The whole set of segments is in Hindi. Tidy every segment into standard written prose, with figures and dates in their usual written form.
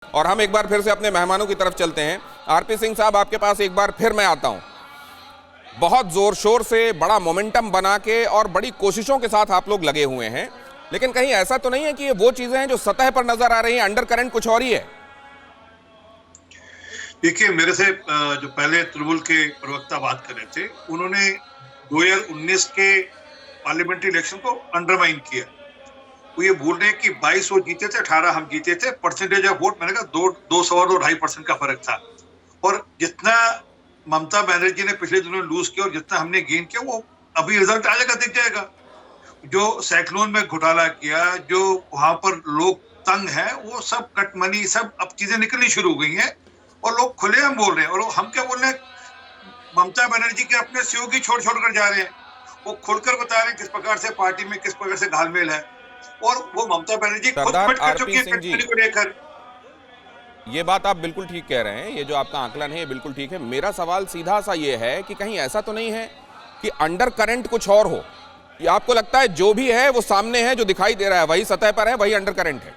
और हम एक बार फिर से अपने मेहमानों की तरफ चलते हैं। आरपी सिंह साहब, आपके पास एक बार फिर मैं आता हूं। बहुत जोर शोर से बड़ा मोमेंटम बना के और बड़ी कोशिशों के साथ आप लोग लगे हुए हैं, लेकिन कहीं ऐसा तो नहीं है कि ये वो चीजें हैं जो सतह पर नजर आ रही हैं, अंडर करंट कुछ और ही है? देखिए, मेरे से जो पहले तृणमूल के प्रवक्ता बात कर रहे थे, उन्होंने 2019 के पार्लियामेंट्री इलेक्शन को अंडरमाइन किया। वो ये बोल रहे हैं कि 22 वो जीते थे, 18 हम जीते थे। परसेंटेज ऑफ वोट मैंने कहा 2.5% का फर्क था। और जितना ममता बनर्जी ने पिछले दिनों लूज किया और जितना हमने गेन किया, वो अभी रिजल्ट आ जाएगा, दिख जाएगा। जो साइक्लोन में घोटाला किया, जो वहां पर लोग तंग है, वो सब कटमनी, सब अब चीजें निकलनी शुरू हो गई हैं और लोग खुलेआम बोल रहे हैं। और हम क्या बोल रहे हैं, ममता बनर्जी के अपने सहयोगी छोड़ कर जा रहे हैं। वो खुलकर बता रहे हैं किस प्रकार से पार्टी में किस प्रकार से घालमेल है। और वो ममता बनर्जी खुद ट्वीट कर चुकी है कटमनी को लेकर। ये बात आप बिल्कुल ठीक कह रहे हैं, ये जो आपका आकलन है ये बिल्कुल ठीक है। मेरा सवाल सीधा सा ये है कि कहीं ऐसा तो नहीं है कि अंडर करंट कुछ और हो? या आपको लगता है जो भी है वो सामने है, जो दिखाई दे रहा है वही सतह पर है, वही अंडर करंट है?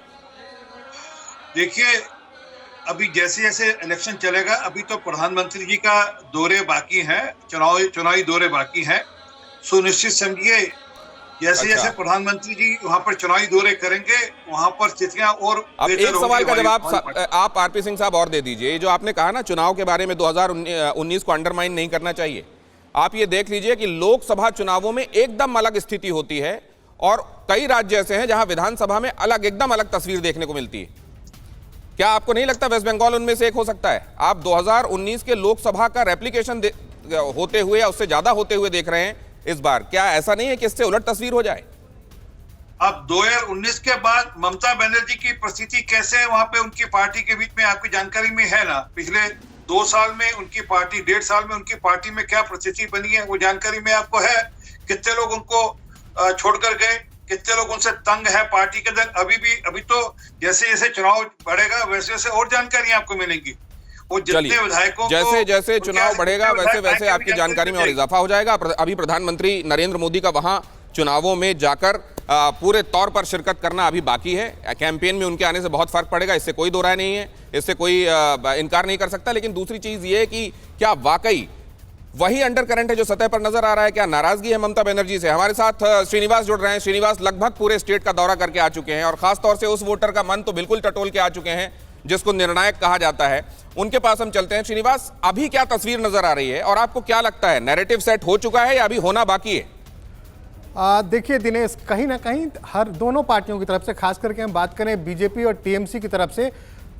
देखिए, अभी जैसे जैसे इलेक्शन चलेगा, अभी तो प्रधानमंत्री जी का दौरे बाकी है, चुनावी दौरे बाकी है। सुनिश्चित समझिए, जैसे जैसे प्रधानमंत्री जी वहां पर चुनावी दौरे करेंगे, वहां पर स्थितियां और अब एक सवाल का जवाब आप आरपी सिंह साहब और दे दीजिए। ये जो आपने कहा ना चुनाव के बारे में 2019 को अंडरमाइन नहीं करना चाहिए, आप ये देख लीजिए कि लोकसभा चुनावों में एकदम अलग स्थिति होती है और कई राज्य ऐसे हैं जहां विधानसभा में एकदम अलग तस्वीर देखने को मिलती है। क्या आपको नहीं लगता वेस्ट बंगाल उनमें से एक हो सकता है? आप 2019 के लोकसभा का रेप्लिकेशन होते हुए या उससे ज्यादा होते हुए देख रहे हैं इस बार। क्या ऐसा नहीं है कि इससे उलट तस्वीर हो जाए? अब 2019 के बाद ममता बनर्जी की परिस्थिति कैसे है वहां पे उनकी पार्टी के बीच में, आपकी जानकारी में है ना? पिछले 2 साल में उनकी पार्टी, 1.5 साल में उनकी पार्टी में क्या परिस्थिति बनी है, वो जानकारी में आपको है। कितने लोग उनको छोड़कर गए, कितने लोग उनसे तंग है पार्टी के अंदर। अभी तो जैसे जैसे चुनाव बढ़ेगा वैसे वैसे और जानकारी आपको मिलेगी। वो जितने विधायकों जैसे जैसे चुनाव बढ़ेगा वैसे वैसे आपकी जानकारी में और इजाफा हो जाएगा। अभी प्रधानमंत्री नरेंद्र मोदी का वहां चुनावों में जाकर पूरे तौर पर शिरकत करना अभी बाकी है। कैंपेन में उनके आने से बहुत फर्क पड़ेगा, इससे कोई दो राय नहीं है, इससे कोई इनकार नहीं कर सकता। लेकिन दूसरी चीज ये है कि क्या वाकई वही अंडर करंट है जो सतह पर नजर आ रहा है? क्या नाराजगी है ममता बनर्जी से? हमारे साथ श्रीनिवास जुड़ रहे हैं। श्रीनिवास लगभग पूरे स्टेट का दौरा करके आ चुके हैं और खासतौर से उस वोटर का मन तो बिल्कुल टटोल के आ चुके हैं जिसको निर्णायक कहा जाता है। उनके पास हम चलते हैं। श्रीनिवास, अभी क्या तस्वीर नजर आ रही है और आपको क्या लगता है, नैरेटिव सेट हो चुका है या अभी होना बाकी है? देखिए दिनेश, कहीं ना कहीं हर दोनों पार्टियों की तरफ से, खास करके हम बात करें बीजेपी और टीएमसी की तरफ से,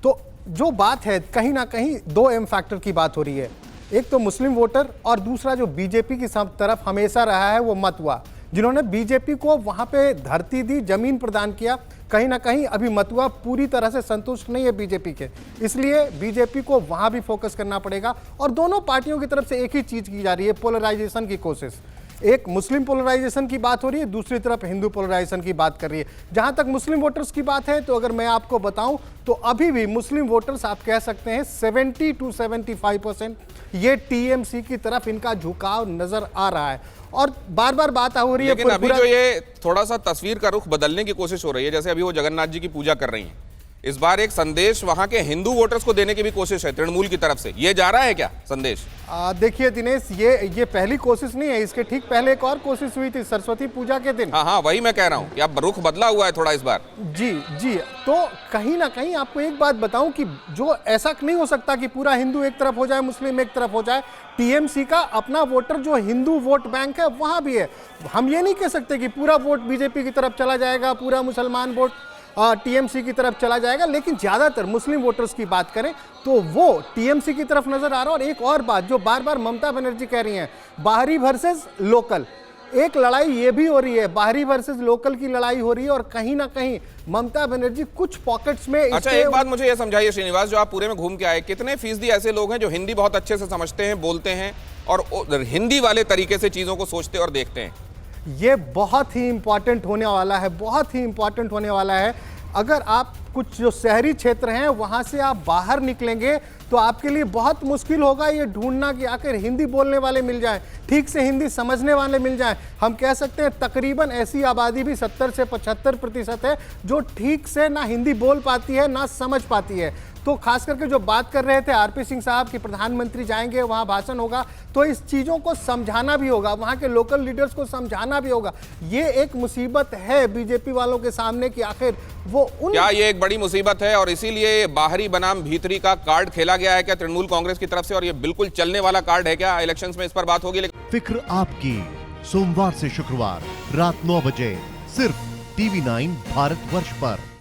तो जो बात है कहीं ना कहीं 2 एम फैक्टर की बात हो रही है। एक तो मुस्लिम वोटर और दूसरा जो बीजेपी की तरफ हमेशा रहा है वो मतुआ, जिन्होंने बीजेपी को वहां पे धरती दी, जमीन प्रदान किया। कहीं ना कहीं अभी मतुआ पूरी तरह से संतुष्ट नहीं है बीजेपी के, इसलिए बीजेपी को वहां भी फोकस करना पड़ेगा। और दोनों पार्टियों की तरफ से एक ही चीज की जा रही है, पोलराइजेशन की कोशिश। एक मुस्लिम पोलराइजेशन की बात हो रही है, दूसरी तरफ हिंदू पोलराइजेशन की बात कर रही है। जहां तक मुस्लिम वोटर्स की बात है, तो अगर मैं आपको बताऊं तो अभी भी मुस्लिम वोटर्स आप कह सकते हैं 70 to 75% ये टीएमसी की तरफ इनका झुकाव नजर आ रहा है। और बार बार बात हो रही है, लेकिन अभी जो ये थोड़ा सा तस्वीर का रुख बदलने की कोशिश हो रही है, जैसे अभी वो जगन्नाथ जी की पूजा कर रही हैं, इस बार एक संदेश वहां के हिंदू वोटर्स को देने की भी कोशिश है तृणमूल की तरफ से। ये जा रहा है क्या संदेश? देखिए दिनेश, ये पहली कोशिश नहीं है, इसके ठीक पहले एक और कोशिश हुई थी सरस्वती पूजा के दिन। हाँ, वही मैं कह रहा हूँ कि अब रुख बदला हुआ है थोड़ा इस बार। जी, तो कहीं ना कहीं आपको एक बात बताऊं कि जो ऐसा नहीं हो सकता कि पूरा हिंदू एक तरफ हो जाए, मुस्लिम एक तरफ हो जाए। टीएमसी का अपना वोटर जो हिंदू वोट बैंक है वहां भी है। हम ये नहीं कह सकते कि पूरा वोट बीजेपी की तरफ चला जाएगा, पूरा मुसलमान वोट टीएमसी की तरफ चला जाएगा, लेकिन ज्यादातर मुस्लिम वोटर्स की बात करें तो वो टीएमसी की तरफ नजर आ रहा है। और एक और बात जो बार बार ममता बनर्जी कह रही हैं, बाहरी वर्सेस लोकल, एक लड़ाई ये भी हो रही है, बाहरी वर्सेस लोकल की लड़ाई हो रही है। और कहीं ना कहीं ममता बनर्जी कुछ पॉकेट्स में। अच्छा, एक बात मुझे ये समझाइए श्रीनिवास, जो आप पूरे में घूम के आए, कितने फीसदी ऐसे लोग हैं जो हिंदी बहुत अच्छे से समझते हैं, बोलते हैं और हिंदी वाले तरीके से चीजों को सोचते और देखते हैं? ये बहुत ही इंपॉर्टेंट होने वाला है, बहुत ही इंपॉर्टेंट होने वाला है। अगर आप कुछ जो शहरी क्षेत्र हैं वहां से आप बाहर निकलेंगे तो आपके लिए बहुत मुश्किल होगा ये ढूंढना कि आखिर हिंदी बोलने वाले मिल जाएं, ठीक से हिंदी समझने वाले मिल जाएं। हम कह सकते हैं तकरीबन ऐसी आबादी भी 70 से 75% है जो ठीक से ना हिंदी बोल पाती है ना समझ पाती है। तो खास करके जो बात कर रहे थे आरपी सिंह साहब कि प्रधानमंत्री जाएंगे वहां भाषण होगा, तो इस चीजों को समझाना भी होगा, वहां के लोकल लीडर्स को समझाना भी होगा। ये एक मुसीबत है बीजेपी वालों के सामने कि आखिर वो क्या ये एक बड़ी मुसीबत है और इसीलिए बाहरी बनाम भीतरी का कार्ड खेला गया है क्या तृणमूल कांग्रेस की तरफ से, और ये बिल्कुल चलने वाला कार्ड है क्या? इलेक्शंस में इस पर बात होगी। फिक्र आपकी, सोमवार से शुक्रवार रात 9 बजे सिर्फ TV9 भारतवर्ष पर।